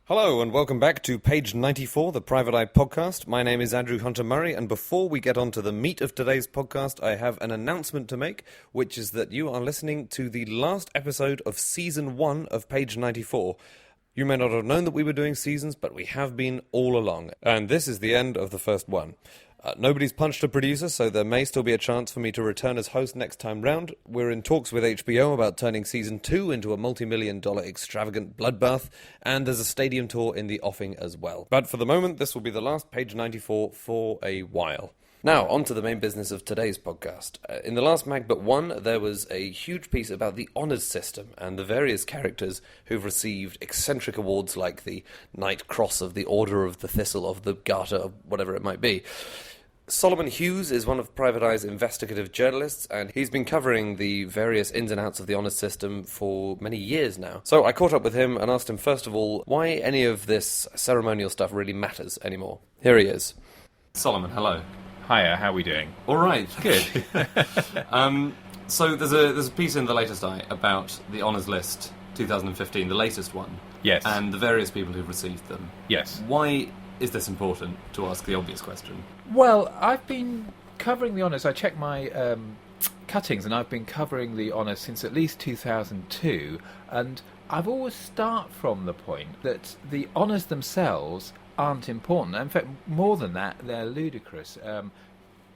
Hello and welcome back to page 94, the Private Eye podcast. My name is Andrew Hunter-Murray, and before we get on to the meat of today's podcast, I have an announcement to make, which is that you are listening to the last episode of Season 1 of page 94. You may not have known that we were doing seasons, but we have been all along, and this is the end of the first one. Nobody's punched a producer, so there may still be a chance for me to return as host next time round. We're in talks with HBO about turning Season 2 into a multi-million-dollar extravagant bloodbath, and there's a stadium tour in the offing as well. But for the moment, this will be the last page 94 for a while. Now, on to the main business of today's podcast. In the last Mag But One, there was a huge piece about the honours system and the various characters who've received eccentric awards like the Knight Cross of the Order of the Thistle of the Garter, or whatever it might be. Solomon Hughes is one of Private Eye's investigative journalists, and he's been covering the various ins and outs of the honours system for many years now. So I caught up with him and asked him, first of all, why any of this ceremonial stuff really matters anymore. Here he is. Solomon, hello. Hiya, how are we doing? All right, good. So there's a piece in the latest Eye about the honours list 2015, the latest one. Yes. And the various people who've received them. Yes. Why is this important, to ask the obvious question? Well, I've been covering the honours. I checked my cuttings, and I've been covering the honours since at least 2002, and I've always start from the point that the honours themselves aren't important. In fact, more than that, they're ludicrous.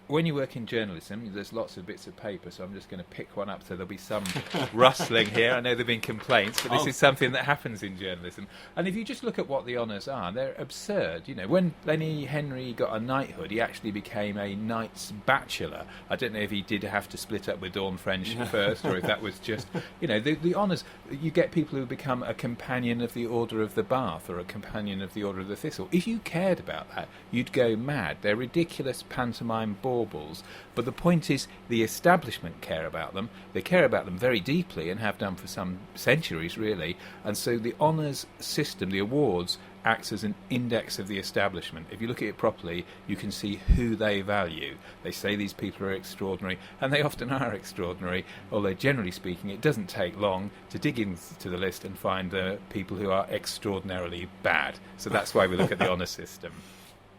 When you work in journalism, there's lots of bits of paper, so I'm just going to pick one up so there'll be some rustling here. I know there have been complaints, but this is something that happens in journalism. And if you just look at what the honours are, they're absurd. You know, when Lenny Henry got a knighthood, he actually became a knight's bachelor. I don't know if he did have to split up with Dawn French first, or if that was just, you know, the honours. You get people who become a companion of the Order of the Bath or a companion of the Order of the Thistle. If you cared about that, you'd go mad. They're ridiculous pantomime baubles. But the point is, the establishment care about them. They care about them very deeply and have done for some centuries, really. And so the honours system, the awards, acts as an index of the establishment. If you look at it properly, you can see who they value. They say these people are extraordinary, and they often are extraordinary, although generally speaking it doesn't take long to dig into the list and find the people who are extraordinarily bad. So that's why we look at the honour system.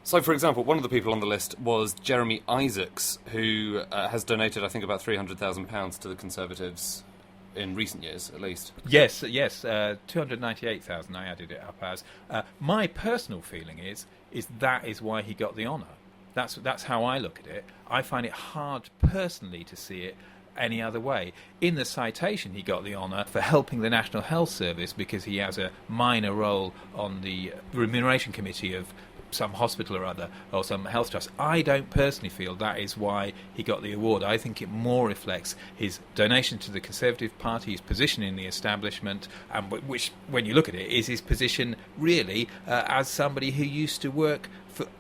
So, for example, one of the people on the list was Jeremy Isaacs, who has donated, I think, about £300,000 to the Conservatives in recent years, at least. Yes, 298,000 I added it up as. My personal feeling is that is why he got the honour. That's how I look at it. I find it hard personally to see it any other way. In the citation, he got the honour for helping the National Health Service because he has a minor role on the remuneration committee of some hospital or other, or some health trust. I don't personally feel that is why he got the award. I think it more reflects his donation to the Conservative Party, his position in the establishment, and which, when you look at it, is his position really as somebody who used to work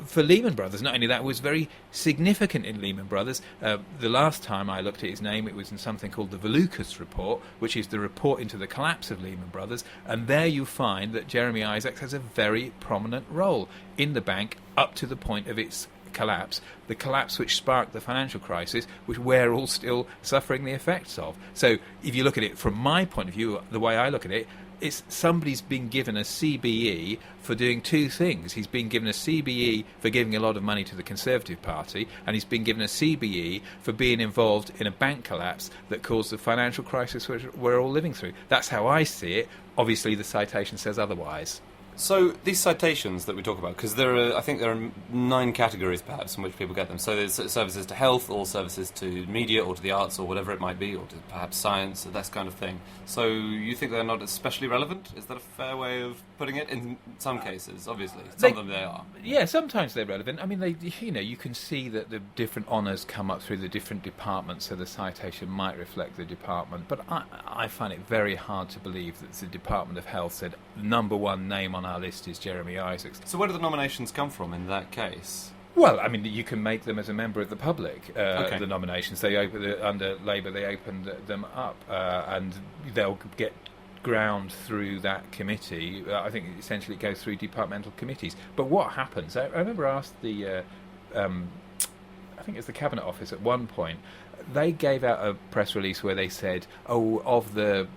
for Lehman Brothers. Not only that, was very significant in Lehman Brothers. The last time I looked at his name, it was in something called the Valukas Report, which is the report into the collapse of Lehman Brothers, and there you find that Jeremy Isaacs has a very prominent role in the bank up to the point of its collapse, the collapse which sparked the financial crisis, which we're all still suffering the effects of. So if you look at it from my point of view, the way I look at it, it's somebody's been given a CBE for doing two things. He's been given a CBE for giving a lot of money to the Conservative Party, and he's been given a CBE for being involved in a bank collapse that caused the financial crisis which we're all living through. That's how I see it. Obviously, the citation says otherwise. So these citations that we talk about, because I think there are 9 categories perhaps in which people get them. So there's services to health, or services to media, or to the arts, or whatever it might be, or to perhaps science, or that kind of thing. So you think they're not especially relevant? Is that a fair way of putting it? In some cases, obviously, some of them they are. Yeah, sometimes they're relevant. I mean, you can see that the different honours come up through the different departments, so the citation might reflect the department. But I find it very hard to believe that the Department of Health said number one name on our list is Jeremy Isaacs. So where do the nominations come from in that case? Well, I mean, you can make them as a member of the public, Okay. the nominations. Under Labour, they opened them up, and they'll get ground through that committee. I think essentially it goes through departmental committees. But what happens? I remember I asked I think it's the Cabinet Office at one point. They gave out a press release where they said, of the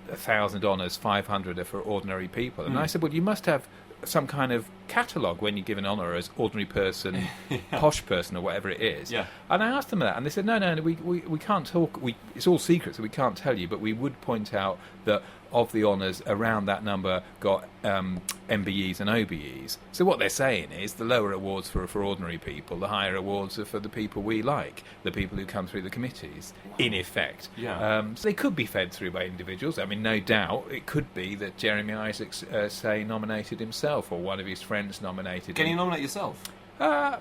1,000 honours, 500 are for ordinary people. And I said, well, you must have some kind of catalogue when you give an honour as ordinary person, posh person, or whatever it is. Yeah. And I asked them that, and they said, no, we can't talk. It's all secret, so we can't tell you, but we would point out that of the honours, around that number got MBEs and OBEs. So what they're saying is the lower awards for ordinary people, the higher awards are for the people we like, the people who come through the committees, in effect. Yeah. So they could be fed through by individuals. I mean, no doubt it could be that Jeremy Isaacs, say, nominated himself, or one of his friends nominated Can him. you nominate yourself? I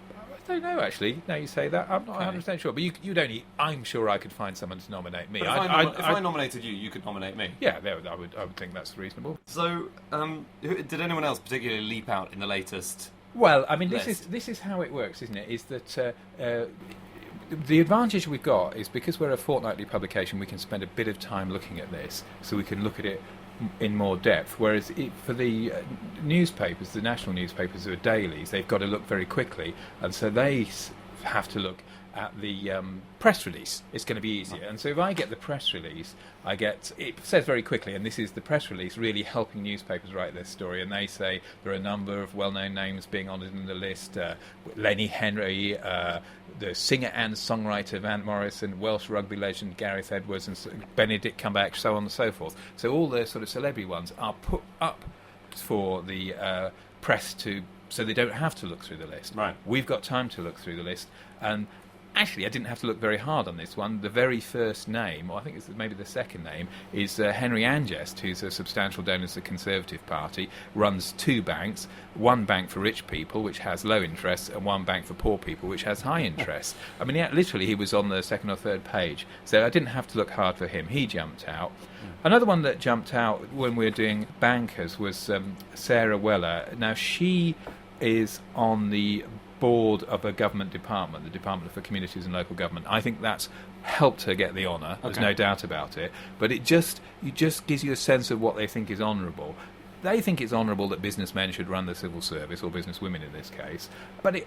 don't know, actually. Now you say that, I'm not 100% sure. But you'd only... I'm sure I could find someone to nominate me. But if I nominated you, you could nominate me. Yeah, I would think that's reasonable. So, did anyone else particularly leap out in the latest? Well, I mean, list? this is how it works, isn't it? Is that the advantage we've got is because we're a fortnightly publication, we can spend a bit of time looking at this, so we can look at it in more depth. Whereas for the newspapers, the national newspapers who are dailies, they've got to look very quickly, and so they have to look at the press release. It's going to be easier. And so if I get the press release, it says very quickly, and this is the press release really helping newspapers write their story, and they say there are a number of well-known names being honoured in the list, Lenny Henry, the singer and songwriter Van Morrison, Welsh rugby legend Gareth Edwards, and Benedict Cumberbatch, so on and so forth. So all the sort of celebrity ones are put up for the press so they don't have to look through the list. Right. We've got time to look through the list, and actually, I didn't have to look very hard on this one. The very first name, or I think it's maybe the second name, is Henry Angest, who's a substantial donor to the Conservative Party, runs two banks, one bank for rich people, which has low interest, and one bank for poor people, which has high interest. I mean, literally, he was on the second or third page, so I didn't have to look hard for him. He jumped out. Another one that jumped out when we were doing bankers was Sarah Weller. Now, she is on the board of a government department, the Department for Communities and Local Government. I think that's helped her get the honour. There's no doubt about it. But it just gives you a sense of what they think is honourable. They think it's honourable that businessmen should run the civil service, or businesswomen in this case. But they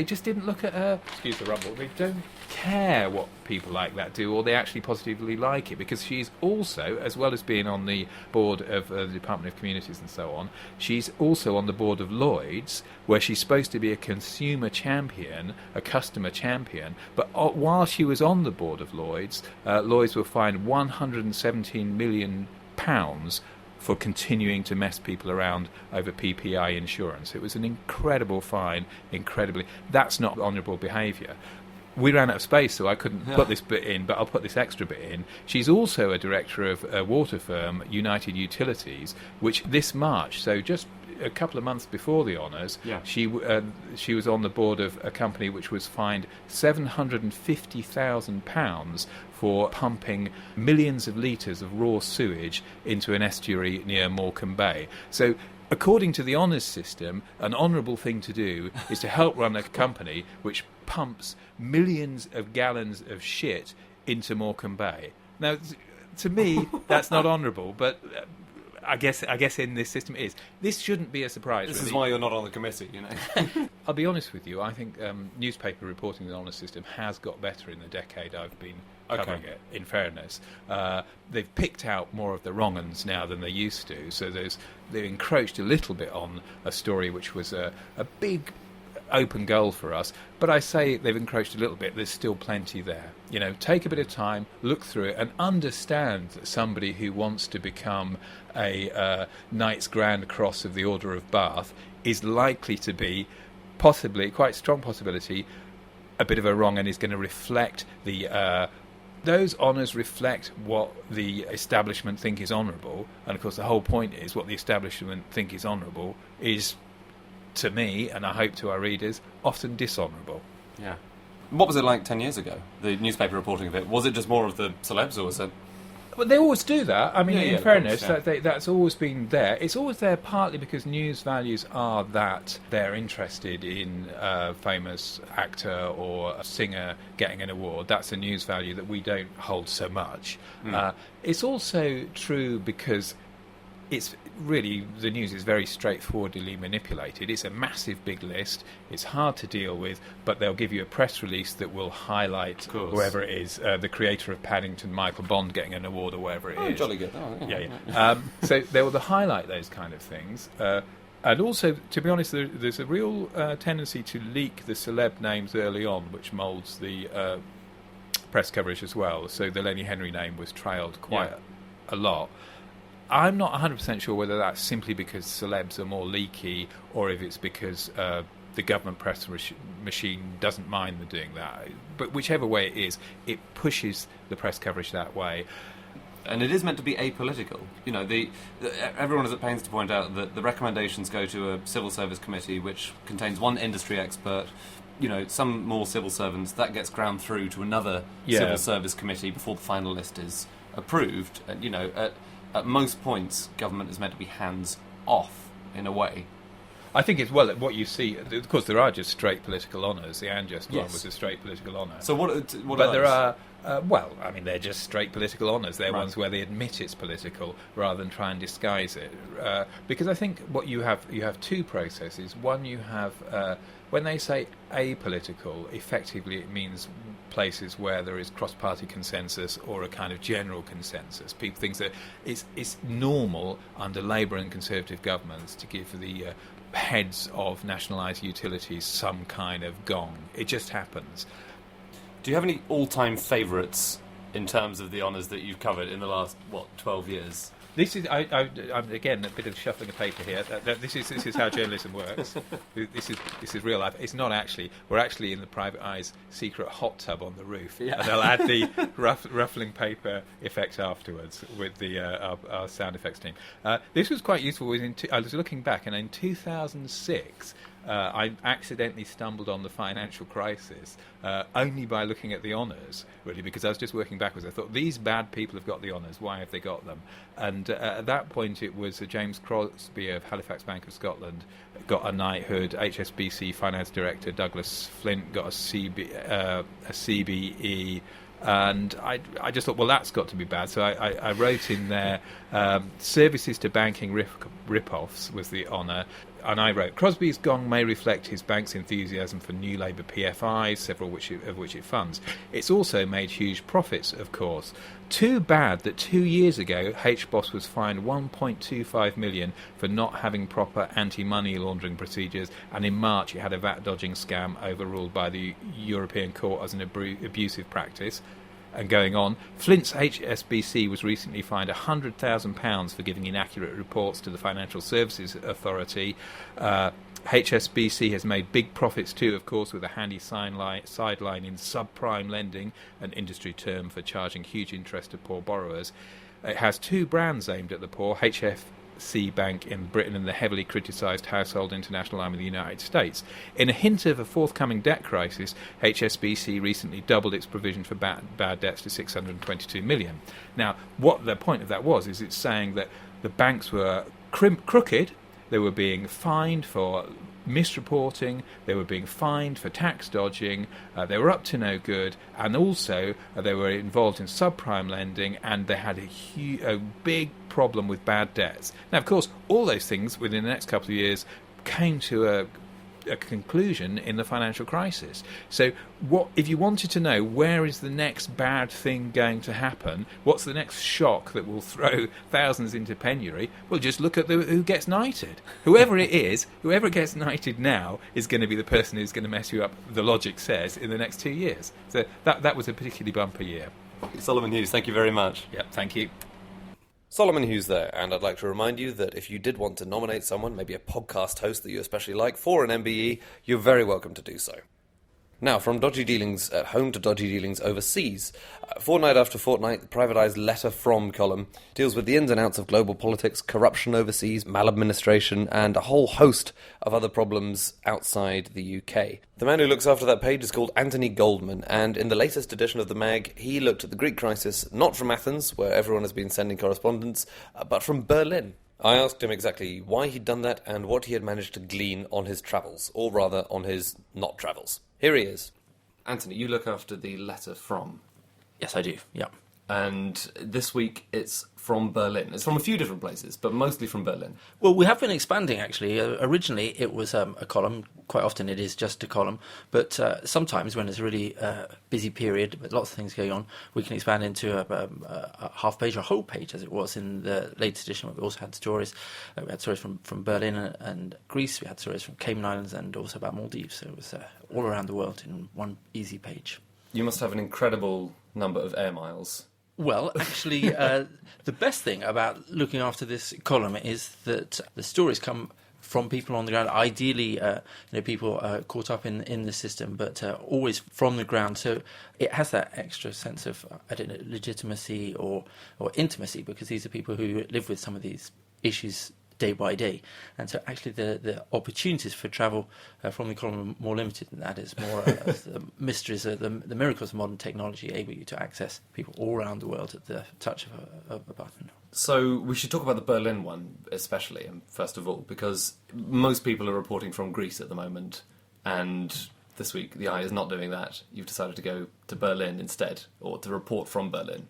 just didn't look at her, excuse the rumble, they don't care what people like that do, or they actually positively like it, because she's also, as well as being on the board of the Department of Communities and so on, she's also on the board of Lloyds, where she's supposed to be a consumer champion, a customer champion, but while she was on the board of Lloyds, Lloyds were fined £117 million for continuing to mess people around over PPI insurance. It was an incredible fine, That's not honourable behaviour. We ran out of space, so I couldn't put this bit in, but I'll put this extra bit in. She's also a director of a water firm, United Utilities, which this March, so just a couple of months before the honours, she was on the board of a company which was fined £750,000 for pumping millions of litres of raw sewage into an estuary near Morecambe Bay. So, according to the honours system, an honourable thing to do is to help run a company which pumps millions of gallons of shit into Morecambe Bay. Now, to me, that's not honourable, but I guess in this system it is. This shouldn't be a surprise. This really. is why you're not on the committee, you know. I'll be honest with you. I think newspaper reporting in the honours system has got better in the decade I've been covering it, in fairness. They've picked out more of the wrong uns now than they used to, so they've encroached a little bit on a story which was a big open goal for us, but I say they've encroached a little bit. There's still plenty there. You know, take a bit of time, look through it, and understand that somebody who wants to become a Knight's Grand Cross of the Order of Bath is likely to be, possibly, quite strong possibility, a bit of a wrong, and is going to reflect the those honours reflect what the establishment think is honourable, and of course the whole point is what the establishment think is honourable is, to me, and I hope to our readers, often dishonourable. Yeah. What was it like 10 years ago, the newspaper reporting of it? Was it just more of the celebs, or was it... Well, they always do that. I mean, in fairness, course, that's always been there. It's always there partly because news values are that they're interested in a famous actor or a singer getting an award. That's a news value that we don't hold so much. It's also true because really the news is very straightforwardly manipulated. It's a massive big list. It's hard to deal with, but they'll give you a press release that will highlight whoever it is, the creator of Paddington, Michael Bond, getting an award or whatever it is. Jolly good. Oh, Yeah. So they will highlight those kind of things. And also, to be honest, there's a real tendency to leak the celeb names early on, which moulds the press coverage as well. So the Lenny Henry name was trailed quite a lot. I'm not 100% sure whether that's simply because celebs are more leaky or if it's because the government press machine doesn't mind them doing that. But whichever way it is, it pushes the press coverage that way. And it is meant to be apolitical. You know, everyone is at pains to point out that the recommendations go to a civil service committee which contains one industry expert. You know, some more civil servants, that gets ground through to another civil service committee before the final list is approved. And, you know, at most points, government is meant to be hands off in a way. I think it's, well, what you see, of course, there are just straight political honours. The Anjust one was a straight political honour. So what but are there those? are, they're just straight political honours. They're Right. ones where they admit it's political rather than try and disguise it. Because I think what you have two processes. One, you have, when they say apolitical, effectively it means places where there is cross-party consensus or a kind of general consensus. People think that it's normal under Labour and Conservative governments to give the heads of nationalised utilities some kind of gong. It just happens. Do you have any all-time favourites in terms of the honours that you've covered in the last 12 years? This is I'm again a bit of shuffling of paper here. This is how journalism works. This is real life. It's not actually. We're actually in the Private Eye's secret hot tub on the roof, and they'll add the ruffling paper effect afterwards with the our sound effects team. This was quite useful. I was looking back, and in 2006. I accidentally stumbled on the financial crisis only by looking at the honours, really, because I was just working backwards. I thought, these bad people have got the honours, why have they got them? And at that point it was James Crosby of Halifax Bank of Scotland got a knighthood, HSBC Finance Director Douglas Flint got a CBE, and I just thought, well, that's got to be bad. So I wrote in there, services to banking rip-offs was the honour. And I wrote, Crosby's gong may reflect his bank's enthusiasm for new Labour PFIs, several of which it funds. It's also made huge profits, of course. Too bad that 2 years ago, HBOS was fined $1.25 million for not having proper anti-money laundering procedures, and in March it had a VAT-dodging scam overruled by the European Court as an abusive practice. And going on, Flint's HSBC was recently fined £100,000 for giving inaccurate reports to the Financial Services Authority. HSBC has made big profits too, of course, with a handy sideline in subprime lending, an industry term for charging huge interest to poor borrowers. It has two brands aimed at the poor, HFC Bank in Britain and the heavily criticised Household International Arm in the United States. In a hint of a forthcoming debt crisis, HSBC recently doubled its provision for bad debts to $622 million. Now, what the point of that was is it's saying that the banks were crooked, they were being fined for misreporting, they were being fined for tax dodging, they were up to no good, and also they were involved in subprime lending, and they had a big problem with bad debts. Now, of course, all those things within the next couple of years came to a conclusion in the financial crisis. So what if you wanted to know where is the next bad thing going to happen, what's the next shock that will throw thousands into penury, well, just look at who gets knighted. Whoever it is, whoever gets knighted now is going to be the person who's going to mess you up, the logic says, in the next 2 years. So that was a particularly bumper year. Solomon Hughes, thank you very much. Yep, thank you. Solomon Hughes there, and I'd like to remind you that if you did want to nominate someone, maybe a podcast host that you especially like, for an MBE, you're very welcome to do so. Now, from dodgy dealings at home to dodgy dealings overseas, fortnight after fortnight, the Private Eye's Letter From column deals with the ins and outs of global politics, corruption overseas, maladministration, and a whole host of other problems outside the UK. The man who looks after that page is called Anthony Goldman, and in the latest edition of the mag, he looked at the Greek crisis not from Athens, where everyone has been sending correspondence, but from Berlin. I asked him exactly why he'd done that and what he had managed to glean on his travels, or rather on his not travels. Here he is. Anthony, you look after the Letter From. Yes, I do, yeah. and this week it's from Berlin. It's from a few different places, but mostly from Berlin. Well, we have been expanding, actually. Originally, it was a column. Quite often, it is just a column. But sometimes, when it's a really busy period with lots of things going on, we can expand into a half page or a whole page, as it was in the latest edition. We also had stories. We had stories from Berlin and Greece. We had stories from Cayman Islands and also about Maldives. So it was all around the world in one easy page. You must have an incredible number of air miles. Well, actually, the best thing about looking after this column is that the stories come from people on the ground. Ideally, people caught up in the system, but always from the ground. So it has that extra sense of, legitimacy or intimacy, because these are people who live with some of these issues day by day. And so actually the opportunities for travel from the column are more limited than that. It's more the mysteries, the miracles of modern technology able you to access people all around the world at the touch of a button. So we should talk about the Berlin one especially, first of all, because most people are reporting from Greece at the moment, and this week the Eye is not doing that. You've decided to go to Berlin instead, or to report from Berlin,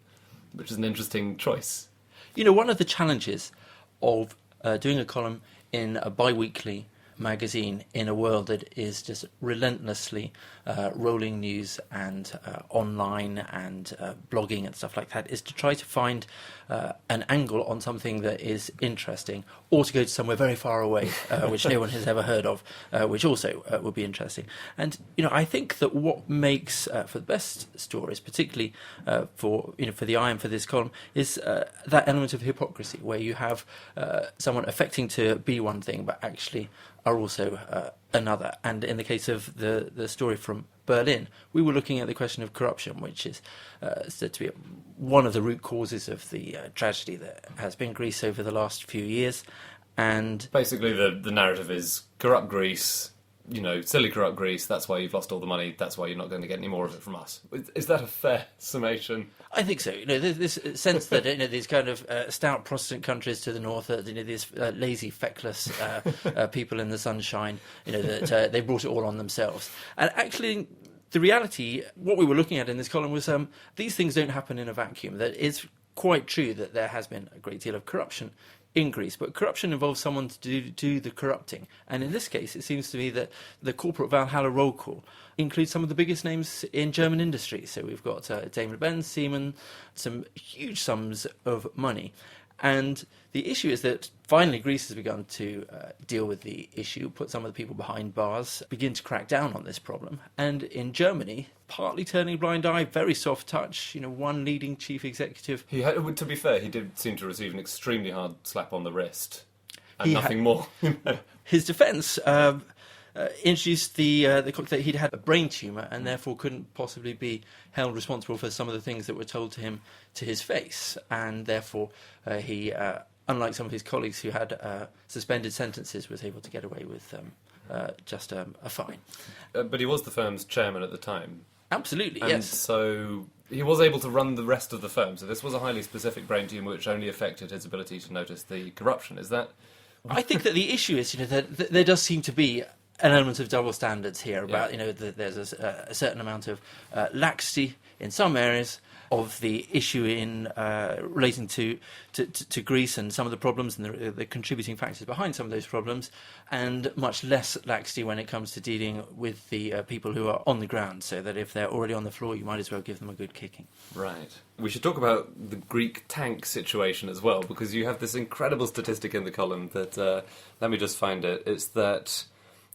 which is an interesting choice. One of the challenges of doing a column in a bi-weekly magazine in a world that is just relentlessly rolling news and online and blogging and stuff like that is to try to find an angle on something that is interesting, or to go to somewhere very far away, which no one has ever heard of, which also would be interesting. And I think that what makes for the best stories, particularly for the Eye and for this column, is that element of hypocrisy, where you have someone affecting to be one thing, but actually are also another. And in the case of the story from Berlin, we were looking at the question of corruption, which is said to be one of the root causes of the tragedy that has been Greece over the last few years. And basically the narrative is corrupt Greece, silly corrupt Greece, that's why you've lost all the money, that's why you're not going to get any more of it from us. Is that a fair summation? I think so. This sense that these kind of stout Protestant countries to the north, these lazy, feckless people in the sunshine, that they brought it all on themselves. And actually, the reality, what we were looking at in this column was these things don't happen in a vacuum. That it's quite true that there has been a great deal of corruption in Greece, but corruption involves someone to do the corrupting. And in this case, it seems to me that the corporate Valhalla roll call includes some of the biggest names in German industry. So we've got Daimler-Benz, Siemens, some huge sums of money. And the issue is that finally Greece has begun to deal with the issue, put some of the people behind bars, begin to crack down on this problem. And in Germany, partly turning a blind eye, very soft touch, one leading chief executive. To be fair, he did seem to receive an extremely hard slap on the wrist, and nothing more. His defence introduced that he'd had a brain tumour and therefore couldn't possibly be held responsible for some of the things that were told to him to his face, and therefore he, unlike some of his colleagues who had suspended sentences, was able to get away with just a fine. But he was the firm's chairman at the time. Absolutely, and yes. So he was able to run the rest of the firm. So this was a highly specific brain tumour which only affected his ability to notice the corruption. Is that? I think that the issue is, that there does seem to be an element of double standards here about, that there's a certain amount of laxity in some areas of the issue in relating to Greece and some of the problems and the contributing factors behind some of those problems, and much less laxity when it comes to dealing with the people who are on the ground, so that if they're already on the floor, you might as well give them a good kicking. Right. We should talk about the Greek tank situation as well, because you have this incredible statistic in the column that, let me just find it, it's that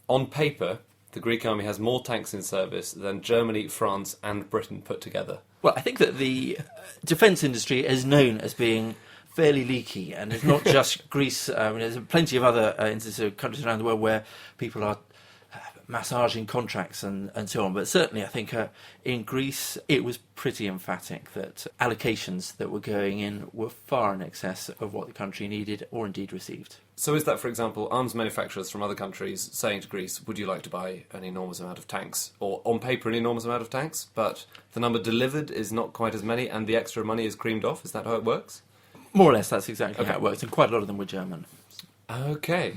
on paper, the Greek army has more tanks in service than Germany, France and Britain put together. Well, I think that the defence industry is known as being fairly leaky, and it's not just Greece. There's plenty of other instances of countries around the world where people are massaging contracts and so on. But certainly I think in Greece it was pretty emphatic that allocations that were going in were far in excess of what the country needed or indeed received. So is that, for example, arms manufacturers from other countries saying to Greece, would you like to buy an enormous amount of tanks? Or on paper an enormous amount of tanks, but the number delivered is not quite as many and the extra money is creamed off? Is that how it works? More or less, that's exactly how it works, and quite a lot of them were German. Okay.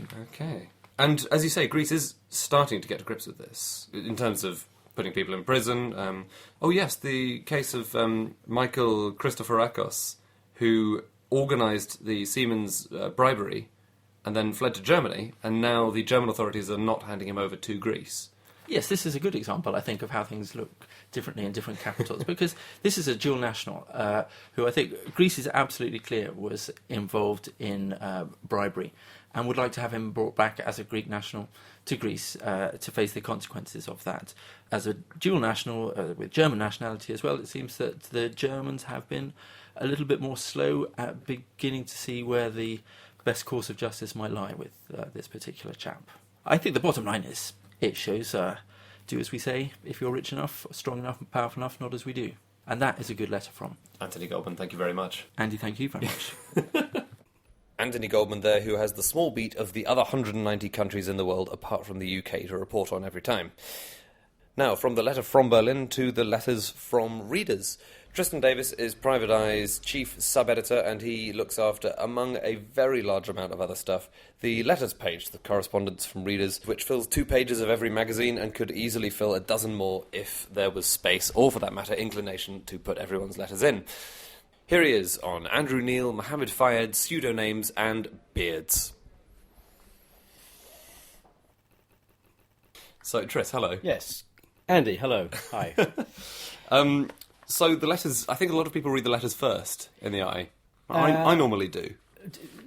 And as you say, Greece is starting to get to grips with this, in terms of putting people in prison. Oh yes, the case of Michael Christoforakos, who organised the Siemens bribery and then fled to Germany, and now the German authorities are not handing him over to Greece. Yes, this is a good example, I think, of how things look differently in different capitals, because this is a dual national who I think Greece is absolutely clear was involved in bribery and would like to have him brought back as a Greek national to Greece to face the consequences of that. As a dual national with German nationality as well, it seems that the Germans have been a little bit more slow at beginning to see where the best course of justice might lie with this particular chap. I think the bottom line is it shows do as we say if you're rich enough, strong enough and powerful enough, not as we do. And that is a good letter from Anthony Goldman, thank you very much. Andy, thank you very much. Anthony Goldman there, who has the small beat of the other 190 countries in the world apart from the UK to report on every time. Now, from the letter from Berlin to the letters from readers. Tristan Davis is Private Eye's chief sub-editor, and he looks after, among a very large amount of other stuff, the letters page, the correspondence from readers, which fills 2 pages of every magazine and could easily fill a dozen more if there was space, or for that matter, inclination to put everyone's letters in. Here he is on Andrew Neil, Mohammed Fayed, pseudonames and beards. So, Tris, hello. Yes. Andy, hello. Hi. So the letters, I think a lot of people read the letters first in the Eye. I normally do.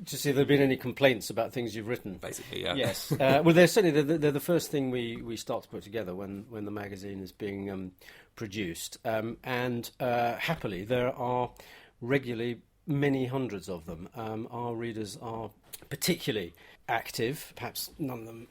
To see if there have been any complaints about things you've written. Basically, yeah. Yes. Well, they're certainly they're the first thing we start to put together when the magazine is being produced. And happily, there are regularly many hundreds of them. Our readers are particularly active. Perhaps none of them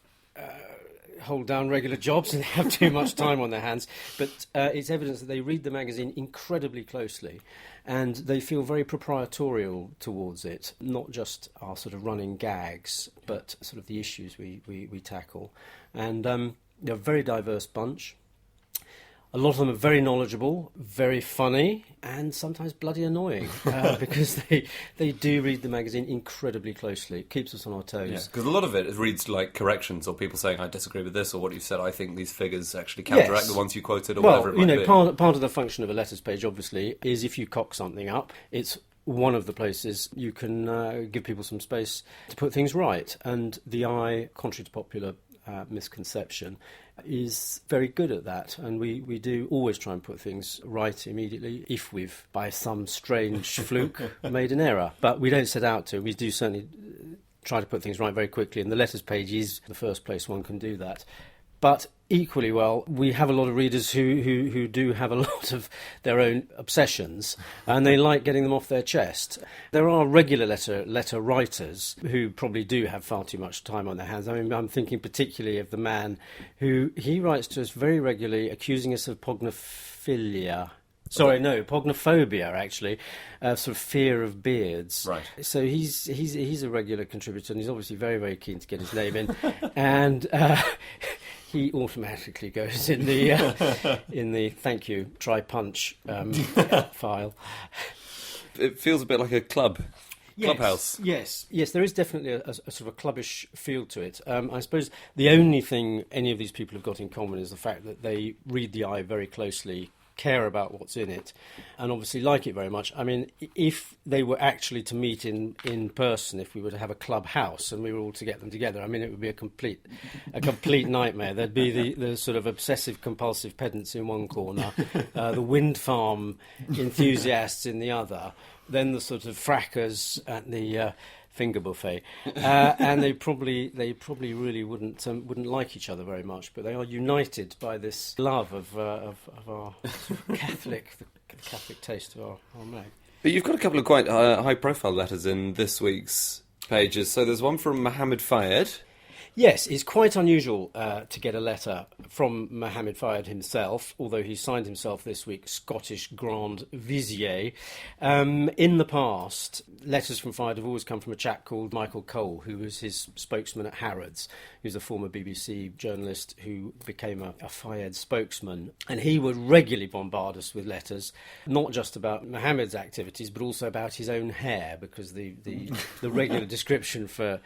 hold down regular jobs and have too much time on their hands, but it's evidence that they read the magazine incredibly closely and they feel very proprietorial towards it, not just our sort of running gags, but sort of the issues we tackle. And they're a very diverse bunch. A lot of them are very knowledgeable, very funny, and sometimes bloody annoying because they do read the magazine incredibly closely. It keeps us on our toes. Because a lot of it reads like corrections or people saying, I disagree with this, or what you've said, I think these figures actually counteract the ones you quoted, or whatever it might be. Part of the function of a letters page, obviously, is if you cock something up, it's one of the places you can give people some space to put things right. And the Eye, contrary to popular misconception, is very good at that, and we do always try and put things right immediately if we've, by some strange fluke, made an error. But we don't set out to. We do certainly try to put things right very quickly, and the letters page is the first place one can do that. But equally well, we have a lot of readers who do have a lot of their own obsessions, and they like getting them off their chest. There are regular letter writers who probably do have far too much time on their hands. I mean, I'm thinking particularly of the man he writes to us very regularly, accusing us of pogonophobia, actually, sort of fear of beards. Right. So he's a regular contributor, and he's obviously very, very keen to get his name in, and he automatically goes in the thank you, try punch file. It feels a bit like a clubhouse. Yes, there is definitely a sort of a clubbish feel to it. I suppose the only thing any of these people have got in common is the fact that they read the Eye very closely, care about what's in it, and obviously like it very much. I mean, if they were actually to meet in person, if we were to have a clubhouse and we were all to get them together, I mean, it would be a complete nightmare. There'd be the sort of obsessive compulsive pedants in one corner, the wind farm enthusiasts in the other, then the sort of frackers at the finger buffet, and they probably really wouldn't like each other very much, but they are united by this love of our Catholic, the Catholic taste of our mag. But you've got a couple of quite high-profile letters in this week's pages. So there's one from Mohammed Fayed. Yes, it's quite unusual to get a letter from Mohammed Fayed himself, although he signed himself this week Scottish Grand Vizier. In the past, letters from Fayed have always come from a chap called Michael Cole, who was his spokesman at Harrods. He was a former BBC journalist who became a Fayed spokesman. And he would regularly bombard us with letters, not just about Mohammed's activities, but also about his own hair, because the regular description for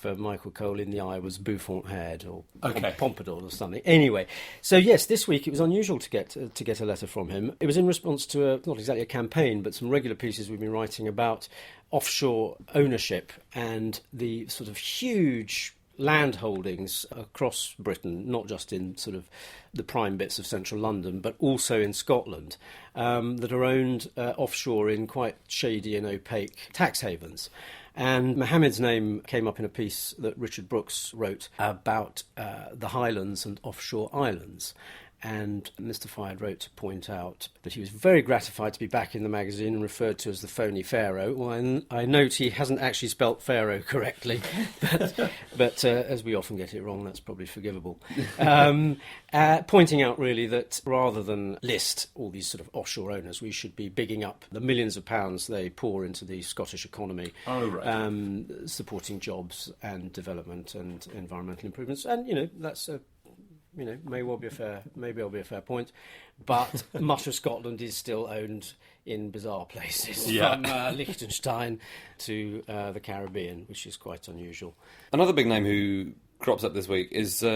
for Michael Cole in the eye was bouffant-haired or Okay. pompadour or something. Anyway, so yes, this week it was unusual to get a letter from him. It was in response to not exactly a campaign, but some regular pieces we've been writing about offshore ownership and the sort of huge land holdings across Britain, not just in sort of the prime bits of central London, but also in Scotland, that are owned offshore in quite shady and opaque tax havens. And Mohammed's name came up in a piece that Richard Brooks wrote about the Highlands and offshore islands. And Mr. Fayed wrote to point out that he was very gratified to be back in the magazine and referred to as the phony Pharaoh. Well, I note he hasn't actually spelt Pharaoh correctly, but as we often get it wrong, that's probably forgivable. Pointing out really that rather than list all these sort of offshore owners, we should be bigging up the millions of pounds they pour into the Scottish economy, supporting jobs and development and environmental improvements. And, that's may well be a fair point, but much of Scotland is still owned in bizarre places, from Liechtenstein to the Caribbean, which is quite unusual. Another big name who crops up this week is, not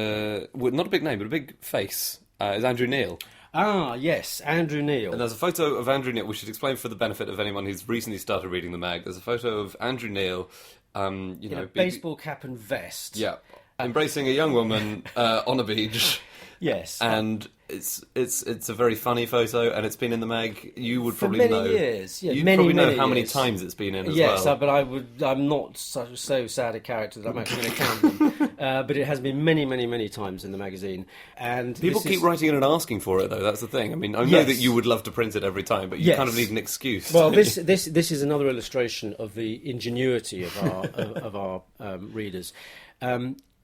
a big name, but a big face, is Andrew Neil. Ah, yes, Andrew Neil. And there's a photo of Andrew Neil, we should explain for the benefit of anyone who's recently started reading the mag. There's a photo of Andrew Neil, baseball cap and vest. Yeah. Embracing a young woman on a beach. Yes. And it's a very funny photo, and it's been in the mag. You would for probably many know. Years. Yeah, You'd many, probably know many how many years. times it's been in as yes, well. But I'm not so sad a character that I'm actually going to count them. But it has been many, many, many times in the magazine. And People keep writing in and asking for it, though. That's the thing. I mean, I know Yes. that you would love to print it every time, but you Yes. kind of need an excuse. Well, this is another illustration of the ingenuity of our readers.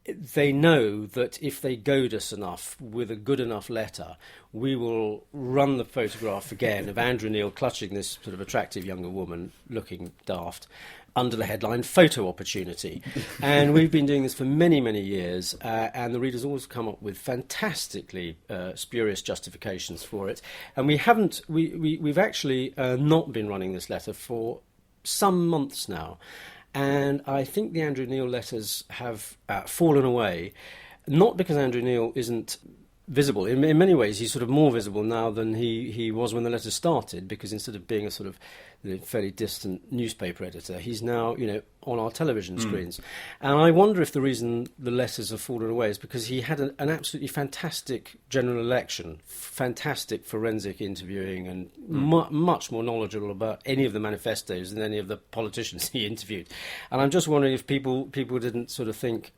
They know that if they goad us enough with a good enough letter, we will run the photograph again of Andrew Neil clutching this sort of attractive younger woman looking daft under the headline photo opportunity. And we've been doing this for many, many years, and the readers always come up with fantastically spurious justifications for it. And we've actually not been running this letter for some months now. And I think the Andrew Neil letters have fallen away, not because Andrew Neil isn't visible. In many ways, he's sort of more visible now than he was when the letters started, because instead of being a sort of fairly distant newspaper editor, he's now, on our television screens. And I wonder if the reason the letters have fallen away is because he had an absolutely fantastic general election, fantastic forensic interviewing, and much more knowledgeable about any of the manifestos than any of the politicians he interviewed. And I'm just wondering if people didn't sort of think,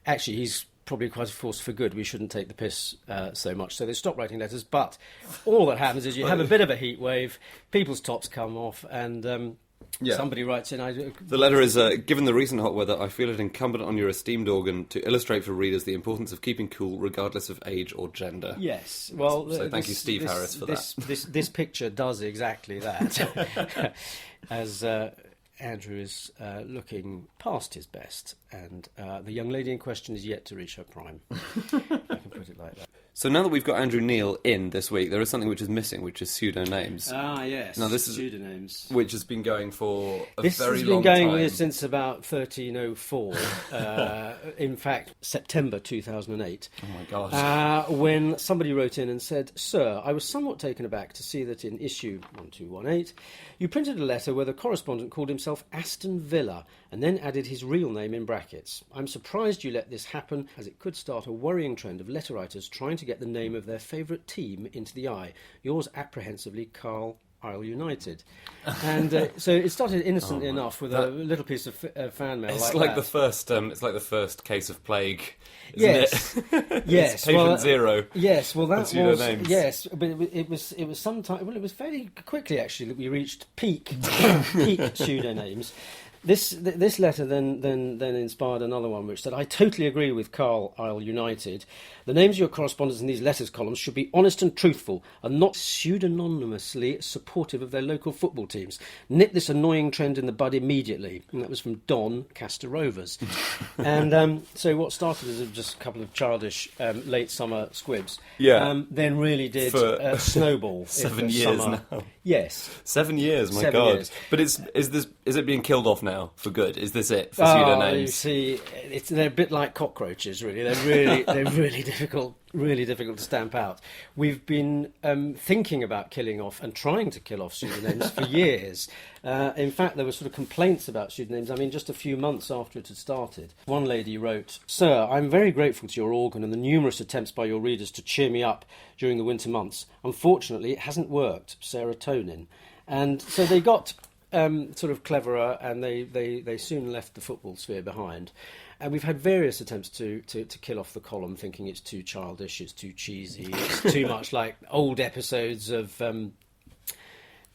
actually, he's probably quite a force for good. We shouldn't take the piss so much. So they stop writing letters. But all that happens is you have a bit of a heat wave, people's tops come off, and somebody writes in. The letter is, given the recent hot weather, I feel it incumbent on your esteemed organ to illustrate for readers the importance of keeping cool regardless of age or gender. Yes. Well, so thank you, Steve Harris, for that. This picture does exactly that. As Andrew is looking past his best, and the young lady in question is yet to reach her prime. I can put it like that. So now that we've got Andrew Neil in this week, there is something which is missing, which is pseudonames. Ah, yes. Now, this is pseudonyms. Which has been going for a This very has long been time. going since about 1304. In fact, September 2008. Oh my gosh. When somebody wrote in and said, "Sir, I was somewhat taken aback to see that in issue 1218, you printed a letter where the correspondent called himself Aston Villa and then added his real name in brackets. I'm surprised you let this happen, as it could start a worrying trend of letter writers trying to get the name of their favourite team into the eye. Yours apprehensively, Carl Isle United." And so it started innocently enough with a little piece of fan mail. It's like the that. first. It's like the first case of plague, isn't Yes, it? yes. It's patient zero. Yes, well, that was pseudonames. yes, but it was sometime. Well, it was fairly quickly actually that we reached peak pseudonyms. This letter then inspired another one which said, "I totally agree with Carl Isle United. The names of your correspondents in these letters columns should be honest and truthful and not pseudonymously supportive of their local football teams. Nip this annoying trend in the bud immediately." And that was from Don Castor Rovers. And so what started as just a couple of childish late summer squibs then really did For snowball. 7 for years summer. now. Yes. 7 years, my 7 God. years. But is it being killed off now for good? Is this it for You pseudonames? see, they're a bit like cockroaches, really. They're really difficult to stamp out. We've been thinking about killing off and trying to kill off pseudonyms for years. In fact, there were sort of complaints about pseudonyms. I mean, just a few months after it had started, one lady wrote, "Sir, I'm very grateful to your organ and the numerous attempts by your readers to cheer me up during the winter months. Unfortunately, it hasn't worked. Serotonin." And so they got sort of cleverer, and they soon left the football sphere behind. And we've had various attempts to kill off the column, thinking it's too childish, it's too cheesy, it's too much like old episodes of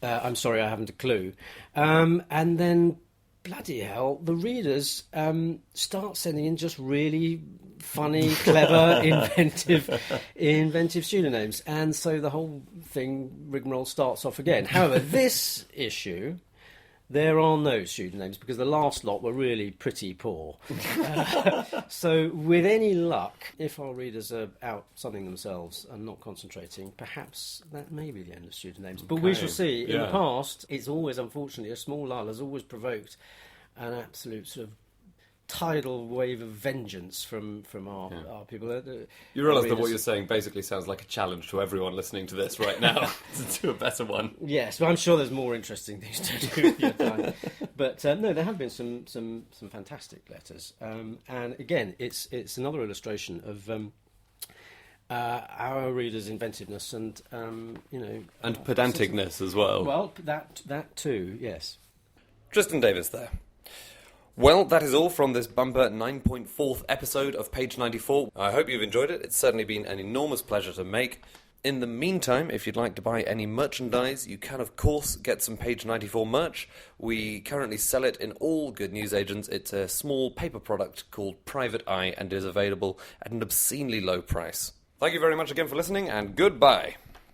I'm Sorry I Haven't a Clue. And then, bloody hell, the readers start sending in just really funny, clever, inventive pseudonyms. And so the whole thing, rigmarole, starts off again. However, this issue, there are no pseudonyms because the last lot were really pretty poor. So with any luck, if our readers are out sunning themselves and not concentrating, perhaps that may be the end of pseudonyms. But we shall see. In the past, it's always, unfortunately, a small lull has always provoked an absolute sort of tidal wave of vengeance from our people. You realise that what you're saying basically sounds like a challenge to everyone listening to this right now to do a better one. Yes, but I'm sure there's more interesting things to do with your time. But no, there have been some fantastic letters, and again, it's another illustration of our readers' inventiveness and and pedanticness as well. Well, that too, yes. Tristan Davis there. Well, that is all from this bumper 9.4th episode of Page 94. I hope you've enjoyed it. It's certainly been an enormous pleasure to make. In the meantime, if you'd like to buy any merchandise, you can, of course, get some Page 94 merch. We currently sell it in all good newsagents. It's a small paper product called Private Eye and is available at an obscenely low price. Thank you very much again for listening, and goodbye.